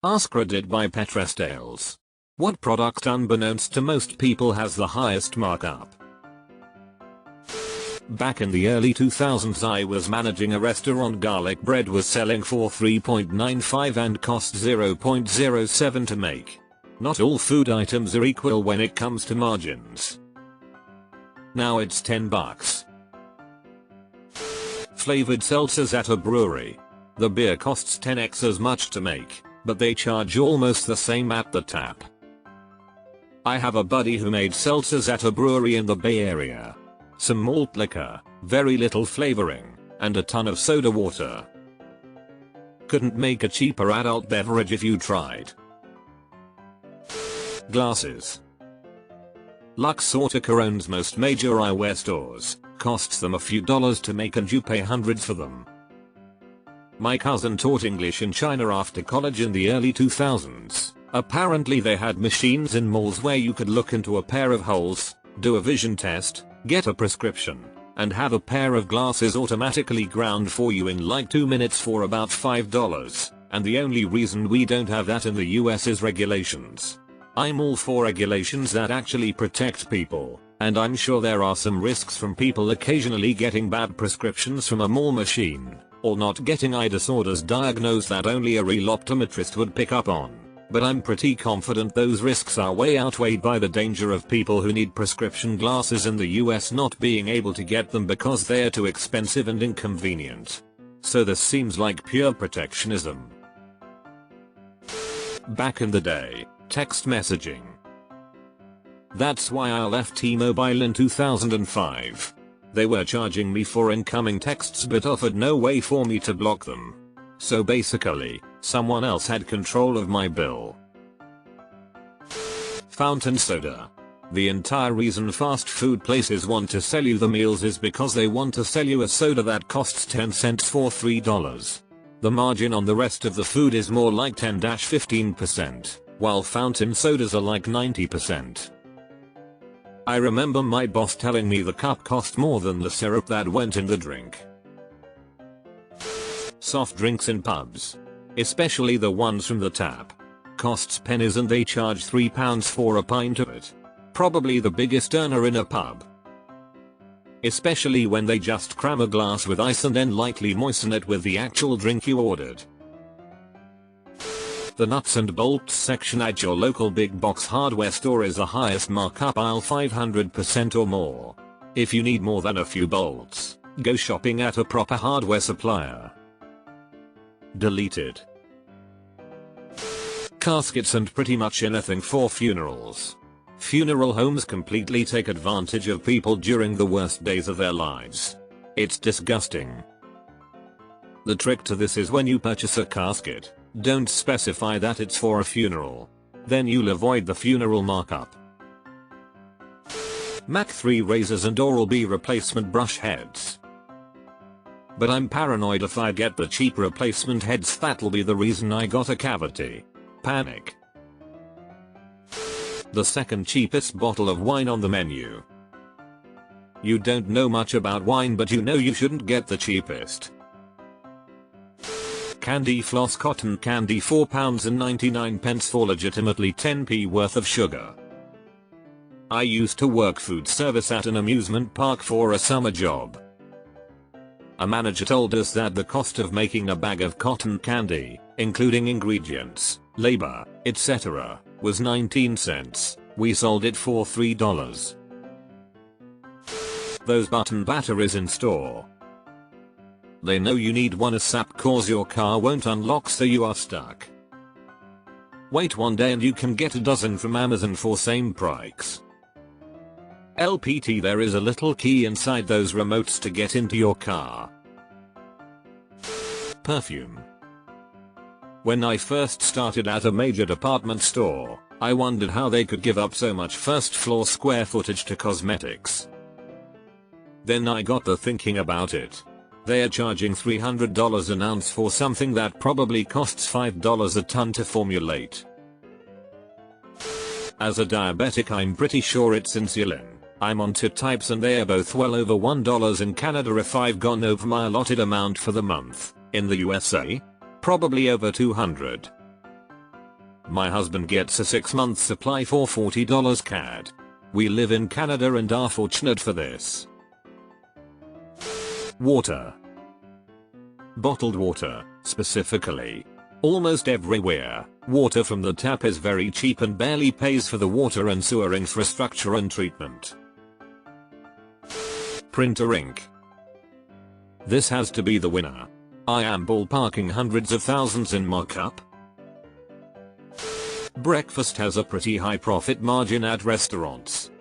AskReddit by Petrestales. What product unbeknownst to most people has the highest markup? Back in the early 2000s I was managing a restaurant. Garlic bread was selling for $3.95 and cost $0.07 to make. Not all food items are equal when it comes to margins. Now it's $10. Flavored seltzers at a brewery. The beer costs 10x as much to make, but they charge almost the same at the tap. I have a buddy who made seltzers at a brewery in the Bay Area. Some malt liquor, very little flavoring, and a ton of soda water. Couldn't make a cheaper adult beverage if you tried. Glasses. Luxottica owns most major eyewear stores, costs them a few dollars to make and you pay hundreds for them. My cousin taught English in China after college in the early 2000s. Apparently they had machines in malls where you could look into a pair of holes, do a vision test, get a prescription, and have a pair of glasses automatically ground for you in like 2 minutes for about $5. And the only reason we don't have that in the US is regulations. I'm all for regulations that actually protect people, and I'm sure there are some risks from people occasionally getting bad prescriptions from a mall machine, or not getting eye disorders diagnosed that only a real optometrist would pick up on. But I'm pretty confident those risks are way outweighed by the danger of people who need prescription glasses in the US not being able to get them because they're too expensive and inconvenient. So this seems like pure protectionism. Back in the day, text messaging. That's why I left T-Mobile in 2005. They were charging me for incoming texts but offered no way for me to block them. So basically, someone else had control of my bill. Fountain soda. The entire reason fast food places want to sell you the meals is because they want to sell you a soda that costs 10 cents for $3. The margin on the rest of the food is more like 10-15%, while fountain sodas are like 90%. I remember my boss telling me the cup cost more than the syrup that went in the drink. Soft drinks in pubs, especially the ones from the tap, costs pennies and they charge £3 for a pint of it. Probably the biggest earner in a pub. Especially when they just cram a glass with ice and then lightly moisten it with the actual drink you ordered. The nuts and bolts section at your local big box hardware store is the highest markup aisle, 500% or more. If you need more than a few bolts, go shopping at a proper hardware supplier. Deleted. Caskets and pretty much anything for funerals. Funeral homes completely take advantage of people during the worst days of their lives. It's disgusting. The trick to this is when you purchase a casket, don't specify that it's for a funeral. Then you'll avoid the funeral markup. Mach 3 razors and Oral-B replacement brush heads. But I'm paranoid if I get the cheap replacement heads that'll be the reason I got a cavity. Panic. The second cheapest bottle of wine on the menu. You don't know much about wine but you know you shouldn't get the cheapest. Candy floss cotton candy, £4.99 for legitimately 10p worth of sugar. I used to work food service at an amusement park for a summer job. A manager told us that the cost of making a bag of cotton candy, including ingredients, labor, etc., was 19 cents. We sold it for $3. Those button batteries in store. They know you need one ASAP cause your car won't unlock so you are stuck. Wait one day and you can get a dozen from Amazon for same price. LPT, there is a little key inside those remotes to get into your car. Perfume. When I first started at a major department store, I wondered how they could give up so much first floor square footage to cosmetics. Then I got to thinking about it. They are charging $300 an ounce for something that probably costs $5 a ton to formulate. As a diabetic I'm pretty sure it's insulin. I'm on two types and they are both well over $1 in Canada if I've gone over my allotted amount for the month. In the USA? Probably over 200. My husband gets a 6-month supply for $40 CAD. We live in Canada and are fortunate for this. Water. Bottled water, specifically. Almost everywhere, water from the tap is very cheap and barely pays for the water and sewer infrastructure and treatment. Printer ink. This has to be the winner. I am ballparking hundreds of thousands in markup. Breakfast has a pretty high profit margin at restaurants.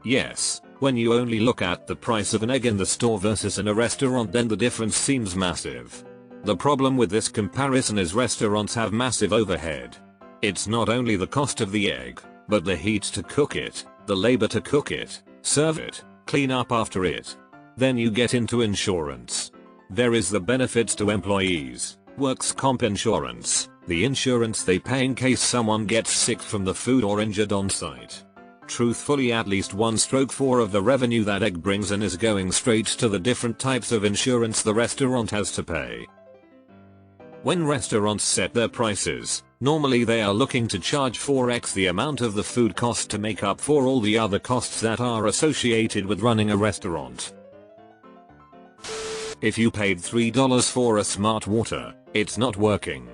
Yes, when you only look at the price of an egg in the store versus in a restaurant, then the difference seems massive. The problem with this comparison is restaurants have massive overhead. It's not only the cost of the egg, but the heat to cook it, the labor to cook it, serve it, clean up after it. Then you get into insurance. There is the benefits to employees, works comp insurance, the insurance they pay in case someone gets sick from the food or injured on site. Truthfully, at least 1/4 of the revenue that egg brings in is going straight to the different types of insurance the restaurant has to pay. When restaurants set their prices, normally they are looking to charge 4x the amount of the food cost to make up for all the other costs that are associated with running a restaurant. If you paid $3 for a smart water, it's not working.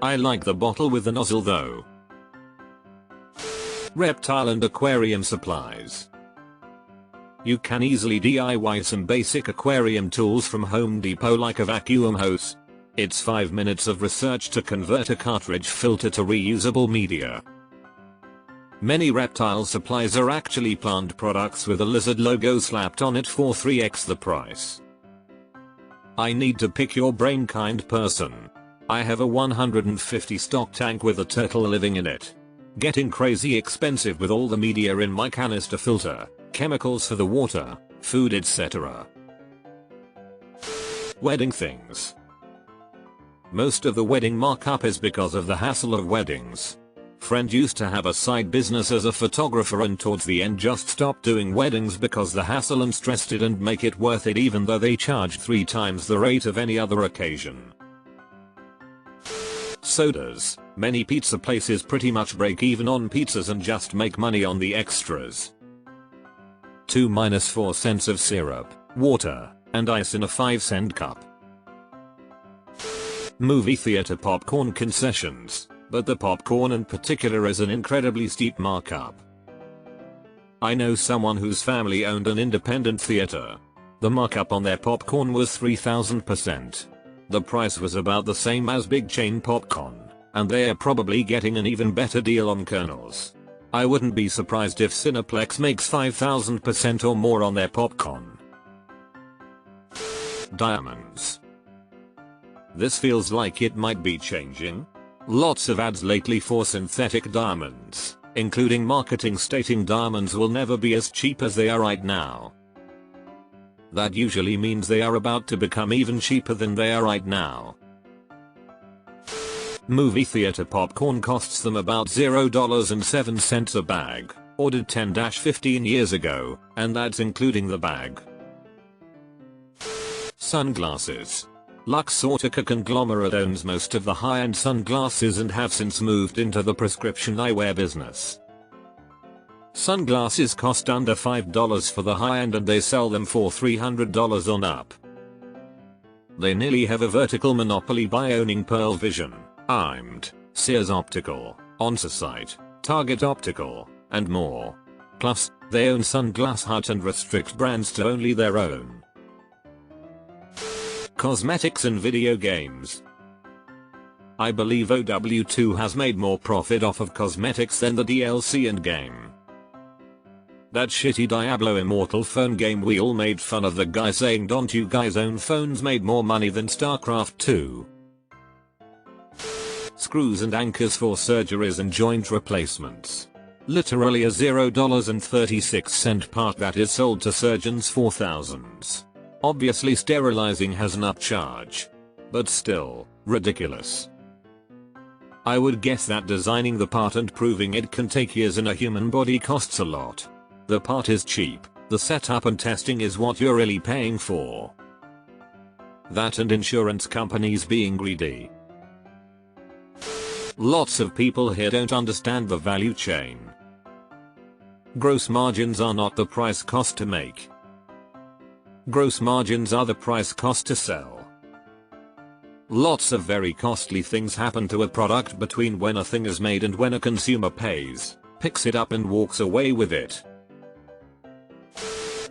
I like the bottle with the nozzle though. Reptile and aquarium supplies. You can easily DIY some basic aquarium tools from Home Depot, like a vacuum hose. It's 5 minutes of research to convert a cartridge filter to reusable media. Many reptile supplies are actually plant products with a lizard logo slapped on it for 3x the price. I need to pick your brain, kind person. I have a 150 stock tank with a turtle living in it. Getting crazy expensive with all the media in my canister filter, chemicals for the water, food, etc. Wedding things. Most of the wedding markup is because of the hassle of weddings. Friend used to have a side business as a photographer and towards the end just stopped doing weddings because the hassle and stress didn't make it worth it, even though they charged 3 times the rate of any other occasion. Sodas. Many pizza places pretty much break even on pizzas and just make money on the extras. 2-4 cents of syrup, water, and ice in a 5-cent cup. Movie theater popcorn concessions, but the popcorn in particular is an incredibly steep markup. I know someone whose family owned an independent theater. The markup on their popcorn was 3000%. The price was about the same as big chain popcorn, and they are probably getting an even better deal on kernels. I wouldn't be surprised if Cineplex makes 5000% or more on their popcorn. Diamonds. This feels like it might be changing. Lots of ads lately for synthetic diamonds, including marketing stating diamonds will never be as cheap as they are right now. That usually means they are about to become even cheaper than they are right now. Movie theater popcorn costs them about $0.07 a bag, ordered 10-15 years ago, and that's including the bag. Sunglasses. Luxottica conglomerate owns most of the high-end sunglasses and have since moved into the prescription eyewear business. Sunglasses cost under $5 for the high-end and they sell them for $300 on up. They nearly have a vertical monopoly by owning Pearl Vision, IMED, Sears Optical, Onsite, Target Optical, and more. Plus, they own Sunglass Hut and restrict brands to only their own. Cosmetics and video games. I believe OW2 has made more profit off of cosmetics than the DLC and game. That shitty Diablo Immortal phone game we all made fun of the guy saying don't you guys own phones made more money than StarCraft 2. Screws and anchors for surgeries and joint replacements. Literally a $0.36 part that is sold to surgeons for thousands. Obviously sterilizing has an upcharge. But still, ridiculous. I would guess that designing the part and proving it can take years in a human body costs a lot. The part is cheap, the setup and testing is what you're really paying for. That and insurance companies being greedy. Lots of people here don't understand the value chain. Gross margins are not the price cost to make. Gross margins are the price cost to sell. Lots of very costly things happen to a product between when a thing is made and when a consumer pays, picks it up and walks away with it.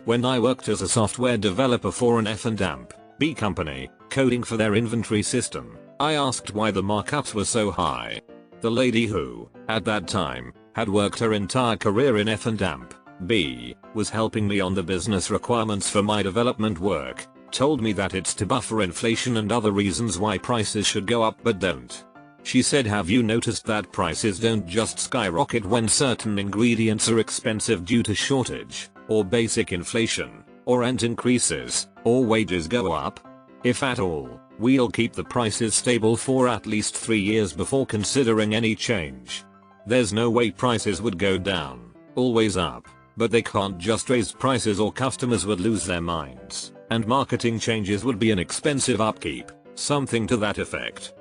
When I worked as a software developer for an F&B company, coding for their inventory system, I asked why the markups were so high. The lady who, at that time, had worked her entire career in F&B, was helping me on the business requirements for my development work, told me that it's to buffer inflation and other reasons why prices should go up but don't. She said, have you noticed that prices don't just skyrocket when certain ingredients are expensive due to shortage, or basic inflation, or rent increases, or wages go up? If at all, we'll keep the prices stable for at least 3 years before considering any change. There's no way prices would go down, always up, but they can't just raise prices or customers would lose their minds, and marketing changes would be an expensive upkeep, something to that effect.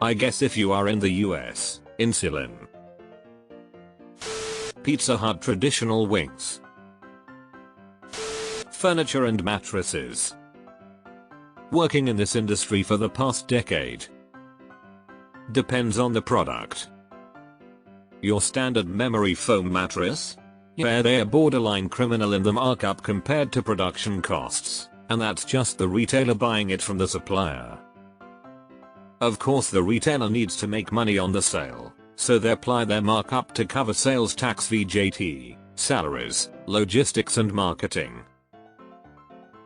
I guess if you are in the US, insulin. Pizza Hut traditional wings. Furniture and mattresses. Working in this industry for the past decade. Depends on the product. Your standard memory foam mattress? Yeah, they're borderline criminal in the markup compared to production costs, and that's just the retailer buying it from the supplier. Of course the retailer needs to make money on the sale, so they apply their markup to cover sales tax, VAT, salaries, logistics and marketing.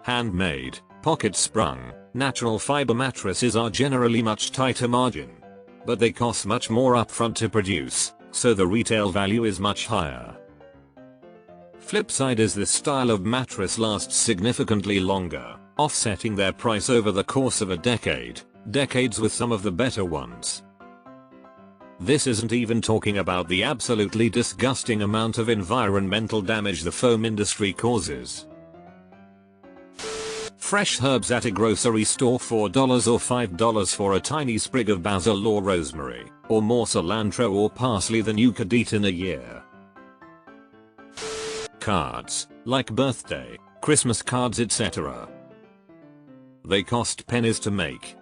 Handmade, pocket sprung, natural fiber mattresses are generally much tighter margin, but they cost much more upfront to produce, so the retail value is much higher. Flip side is this style of mattress lasts significantly longer, offsetting their price over the course of a decades with some of the better ones. This isn't even talking about the absolutely disgusting amount of environmental damage the foam industry causes. Fresh herbs at a grocery store, $4 or $5 for a tiny sprig of basil or rosemary, or more cilantro or parsley than you could eat in a year. Cards, like birthday, Christmas cards, etc. They cost pennies to make.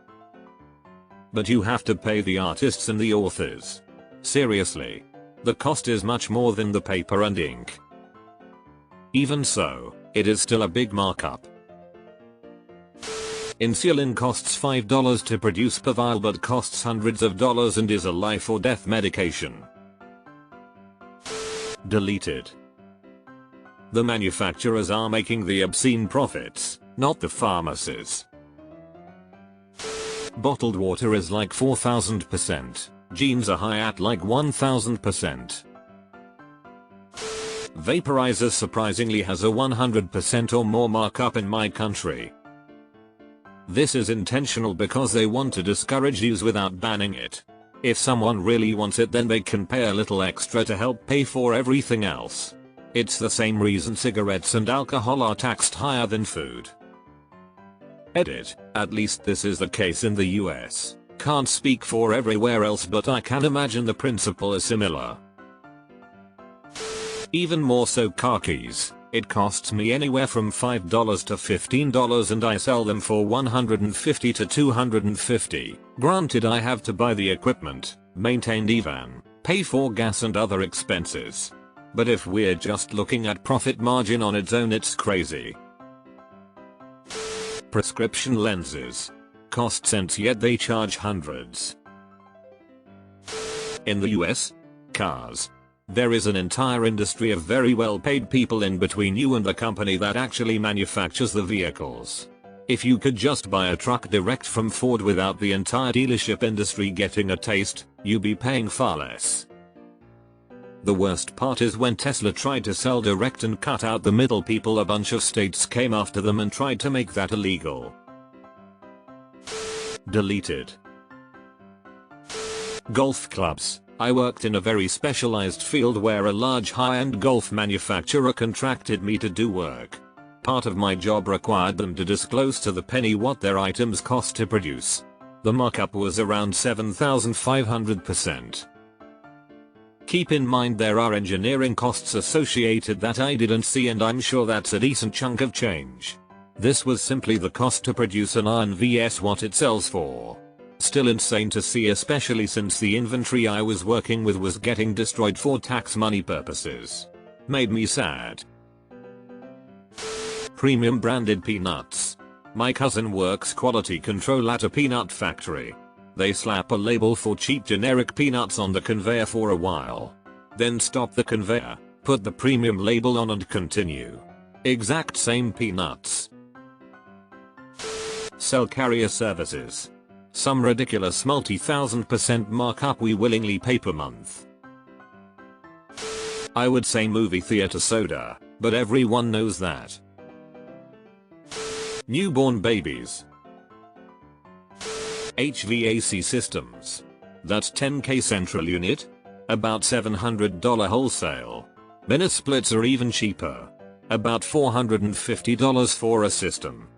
But you have to pay the artists and the authors. Seriously. The cost is much more than the paper and ink. Even so, it is still a big markup. Insulin costs $5 to produce per vial but costs hundreds of dollars and is a life or death medication. Deleted. The manufacturers are making the obscene profits, not the pharmacies. Bottled water is like 4000%, jeans are high at like 1000%. Vaporizer surprisingly has a 100% or more markup in my country. This is intentional because they want to discourage use without banning it. If someone really wants it, then they can pay a little extra to help pay for everything else. It's the same reason cigarettes and alcohol are taxed higher than food. Edit, at least this is the case in the US. Can't speak for everywhere else, but I can imagine the principle is similar. Even more so khakis. It costs me anywhere from $5 to $15 and I sell them for $150 to $250. Granted, I have to buy the equipment, maintain the pay for gas and other expenses. But if we're just looking at profit margin on its own, it's crazy. Prescription lenses. Cost cents yet they charge hundreds. In the US, cars. There is an entire industry of very well paid people in between you and the company that actually manufactures the vehicles. If you could just buy a truck direct from Ford without the entire dealership industry getting a taste, you'd be paying far less. The worst part is when Tesla tried to sell direct and cut out the middle people, a bunch of states came after them and tried to make that illegal. Deleted. Golf clubs. I worked in a very specialized field where a large high-end golf manufacturer contracted me to do work. Part of my job required them to disclose to the penny what their items cost to produce. The markup was around 7,500%. Keep in mind there are engineering costs associated that I didn't see, and I'm sure that's a decent chunk of change. This was simply the cost to produce an iron vs what it sells for. Still insane to see, especially since the inventory I was working with was getting destroyed for tax money purposes. Made me sad. Premium branded peanuts. My cousin works quality control at a peanut factory. They slap a label for cheap generic peanuts on the conveyor for a while. Then stop the conveyor, put the premium label on and continue. Exact same peanuts. Cell carrier services. Some ridiculous multi-1000% markup we willingly pay per month. I would say movie theater soda, but everyone knows that. Newborn babies. HVAC systems. That's 10k central unit? About $700 wholesale. Minute splits are even cheaper. About $450 for a system.